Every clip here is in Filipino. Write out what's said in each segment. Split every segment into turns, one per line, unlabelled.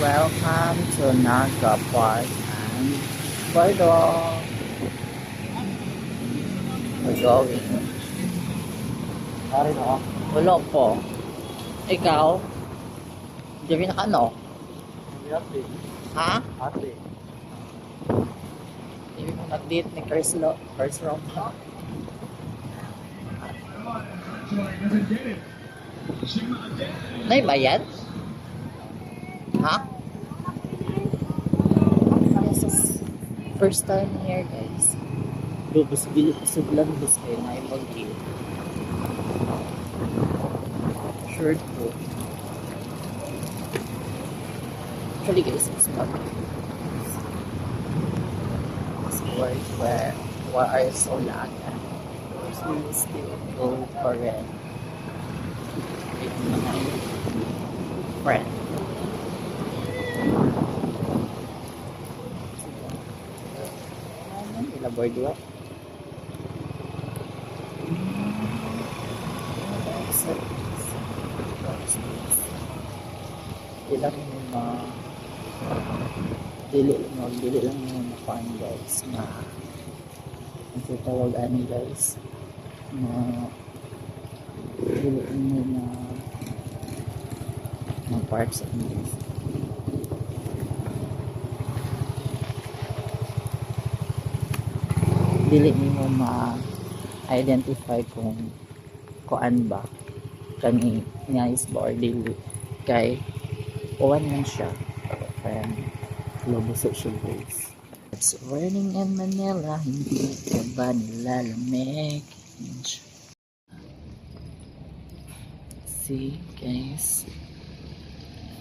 Welcome to Naga Park and Bordeaux. We're going.
Pare na.
Wala po. Ikaw? Diyan na ka, no?
Ate.
Ha?
Ate.
Hindi mo nag-date ni Chris Rock. Naibayad? Ha? This is first time here, guys. Busog lang bus kayo na ibag-deal. Shirt po. Actually, guys, it's not. It's where are so lag? So we still go for it. With my friend. Ila Bordeaux. Dili lang yung makuhaan, guys, na ang tawag ano, guys, na dili mo na parts of this. Dili mo ma-identify kung kuan ba kani nice ba or dili kay uwan lang siya and lubos siya, guys. It's raining in Manila, hindi ka ba nilalamig? See, guys,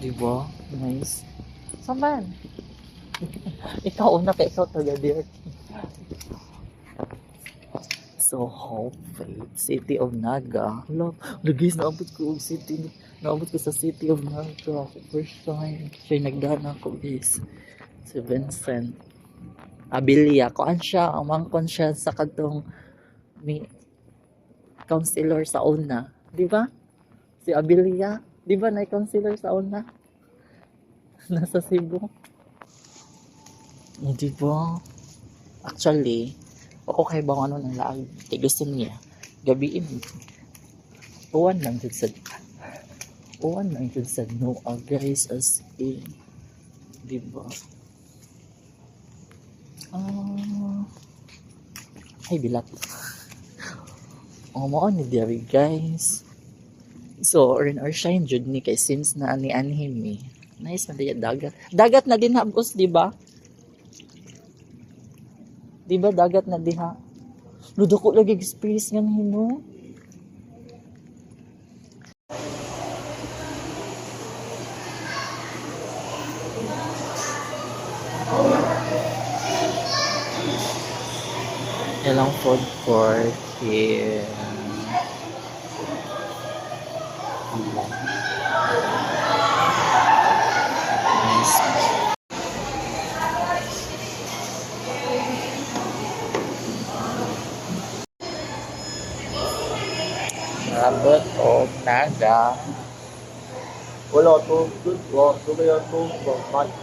diba? Nice. Saman? Ikaw una pa, ikaw taga dear. So, Hope Faith, City of Naga. Guys, naabot ko sa City of Naga. First time. Siya nagdaan ako, guys. Si Vincent Abilia. Kuan siya, amangkon siya sa katong may counselor sa una. Di ba? Si Abilia. Di ba na counselor sa una? Nasa Cebu. Di ba? Actually, ako kay bang ano ng laag. Kaya gusto niya. Gabiin. Uwan lang dun sa Noah, guys, as in. Diba? Ay, bilat. Mao ni Derry, guys. So, earn or shine jud ni kay since na ani-anhim eh. Nice man diya dagat. Dagat na din habos, diba? Diba dagat na diha? Ludo ko lagi experience nga hino. Ilang food court here. Nice. Rabot o Naga.
Wala to. Good. Ito kaya to.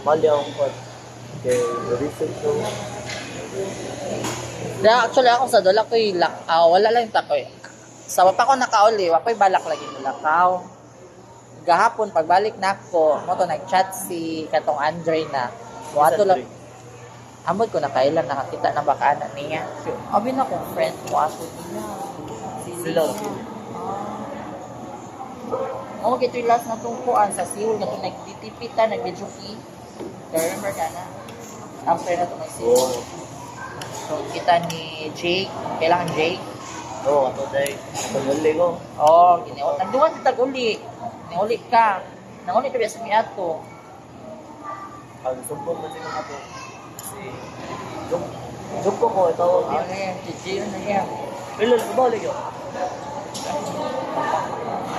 Mali ang part. Okay. Research ko.
Actually ako sa dala ko wala lang takoy. Sa pa ko nakauli, wakoy balak lagi ng lakaw. Gahapon pagbalik nako, mo to nag-chat si katong Andre na. Wato lang. Amod ko na kailan nakakita na baka anak niya. Abi na kong friend mo ato niya.
Sila.
Oh, kito yung last na tungkuan sa Seoul na ito nagtitipita, nagbijuki. Remember ka na? After na ito may Seoul. So, kita ni Jake. Kailangan Jake.
Oo, ato day. Paguli ko.
Oo, nagduwan sa tag-uli. Nanguli ka. Nanguli ka sa miyato.
Ang sumpong na sila nato. Si Jumpo ko, ito.
Si Jake yun na yan.
Pilo, nagabalik yun.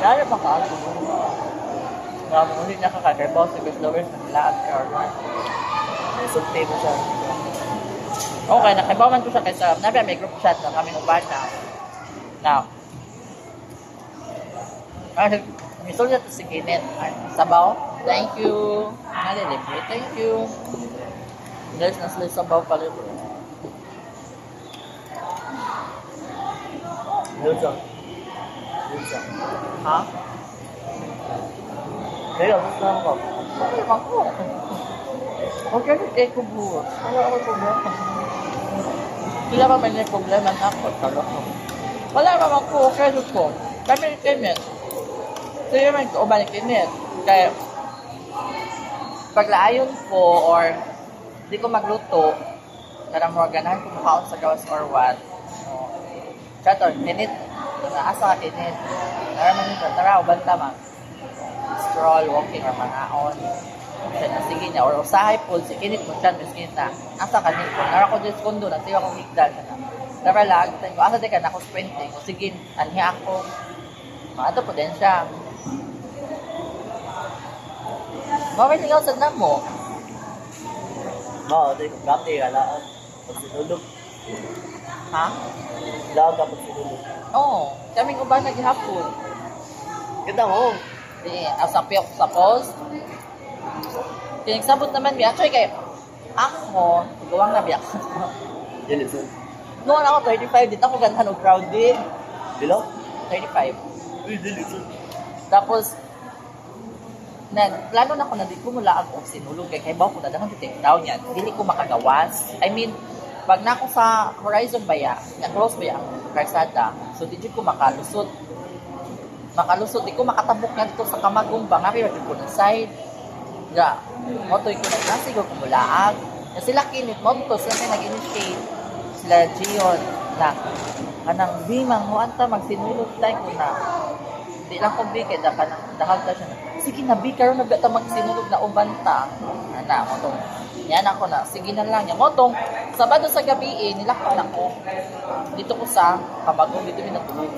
Lalo pa ka ako. Nanguli na kakadrebaw sa Guslowers na nilaag ka or what.
Sulti mo siya.
Okay, nakibawan ko siya kaysa may group chat na kami uban na. Now, misul niya ito si Kenneth. Sabaw. Thank you. Nalilibre. Thank you. Guys, nasa sabaw pala ito.
Minsan. Minsan.
Ha?
Kaya, gusto naman ko.
Okay naman ko. Okay, eh, kubuot. Wala ako problema. Sila pa may problema na ako. Wala naman ko. Okay, ko. Kami ni Kenneth. Sila man ko ba ni Kenneth. Kaya, paglaayon ko or di ko magluto, karang mga ganahan ko makaon sa gawas or what. Chat or Kenneth. Asa ka Kenneth. Naraman nito. Tara, ubanta man. Stroll, walking, or mangaon. Siya na sige niya, or usahay po, si Kinit mo chat, miskin na, asa ka nito, nara ko dito kondo, nagsiwa kong higdal ka na. Tara lang, ko, asa di ka na ako sprinting, o sige, anhi ako. Maato po din siya. Mawin ligaw sa na mo.
Oo, di ko gati, alaan. Pag sinulog.
Ha?
Laag ka pag sinulog.
Oo, kaming uban naghihapon.
Kita mo.
Sa post. Pinagsabot naman biya. Actually, kay ako, gawang na biya.
Dili, sir.
Noon ako, 35, dito ako ganahan o crowded.
Bilo?
35.
Uy, dili, sir.
Tapos, plano na ko na di ko mula ako sinulog kay bawa ko na dahan take down yan. Dili ko makagawas. I mean, pag na ako sa horizon baya, na close baya ang karsada, so di ko makalusot. Di ko makatabok nga dito sa kamagong ba, nga pero ko na side. Nga, motoy ko na siguro kumulaag. Na sila Kinit, moto sila may nag-initiate. Sila Gion, na kanang bimang mo anta magsinulog tayo ko na. Di lang kong bigay, dahag ta siya na. Sige na, bi, karoon na bata magsinulog na ubanta. Ana, motong. Yan ako na, sige na lang yan. Motong, Sabado sa gabi nilakpan ako. Dito ko sa kamagong, dito may natulog.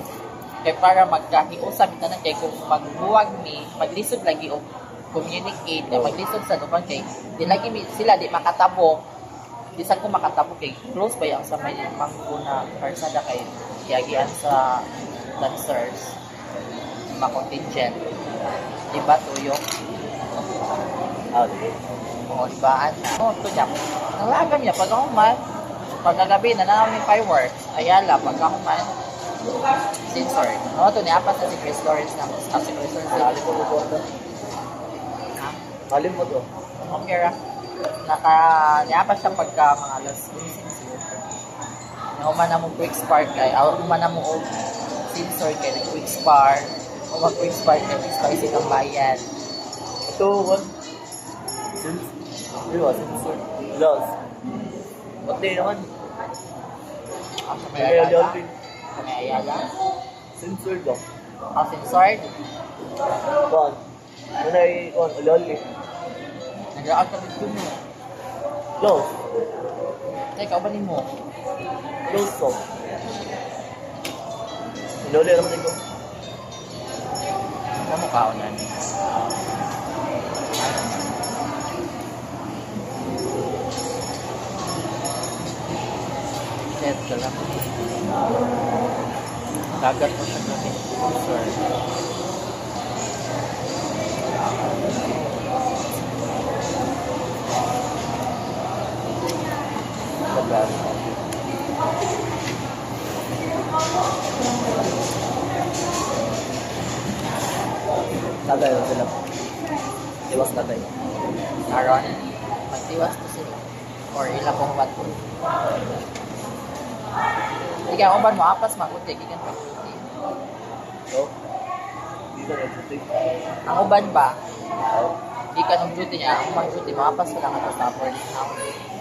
Kaya para magkahiusap ito na kay kung magbuwag mi, maglisod lagi o communicate na maglisod sa duman kay di lagi sila di makatabo di sa ko makatabo kay close ba yung sa may mangkuna karsada kay iagian sa dancers makontingent diba tuyo o dibaan ito niya nalagam niya pag ako man pagkagabi na namin fireworks ayala pag ako man sensor ito niya pa sa si Chris Lawrence na si Chris Lawrence
Alim mo to.
Okay ra. Niapa siya pagka mga alas 15. Nauman na mo quick spark kay, nauman na mo og sensor kay quick spark. O mag quick spark kay spicy kang bayan.
Ito, what? Sensor. Loss. Pati naman.
Ang sa may
Kaya
ayala.
dati.
Sa may ayala.
Sensor daw.
Ang sensor.
Kuan. Manay, kuan, ulali.
Nag-react ka dito mo.
Loss.
Teka, ba mo?
Loss so. Ulali naman ko.
Ano mo kaunan? Set ka lang. Dagat mo sa gabi. Sorry.
Tagay lang sila. Iwas na tayo.
Aron, magtiwas to sila. Or ilang kong wato. Ikaw, kung ba mo apas, makuti. Ikan pagkuti.
So, dito na shooting.
Ang uban ba? Di ka nung duty niya. Ang mga duty, maapas ko lang ito sa boarding house.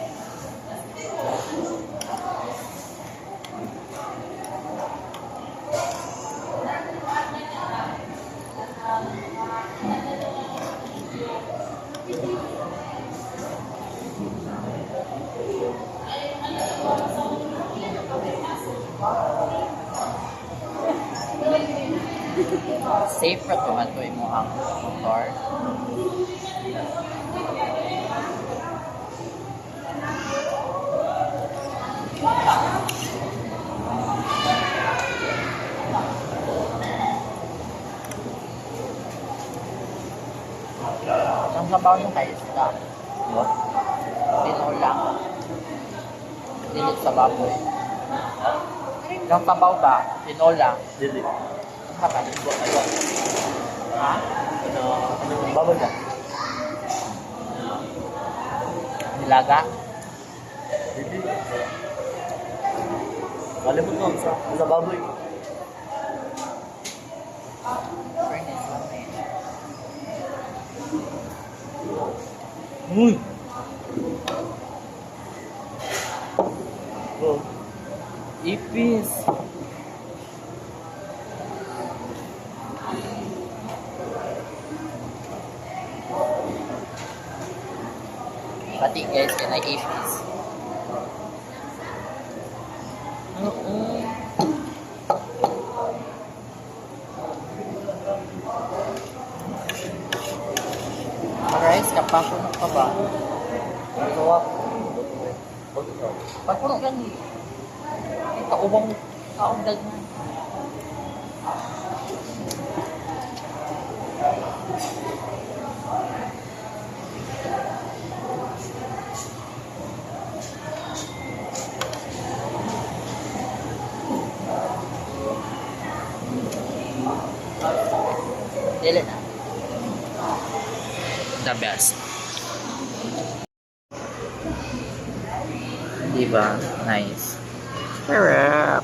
Safe ra to man to imo ang motor. sabaw ng kay isda.
No?
Tinola. Dilit sa baboy. Yung sabaw ba? Tinola.
Dili.
Ang kapal. Ha?
Ano, baboy ka?
Nilaga?
Dili. Malimot mo sa baboy.
Furnace lang eh.
Uy! Oh.
Ipis. Pati guys, yan ay ipis. Guys, kapapuno ka ba?
Ano ka?
Papuno ka ni. Kaubang kaugdag na. Dili na. The best. Diba? Nice. Sarap.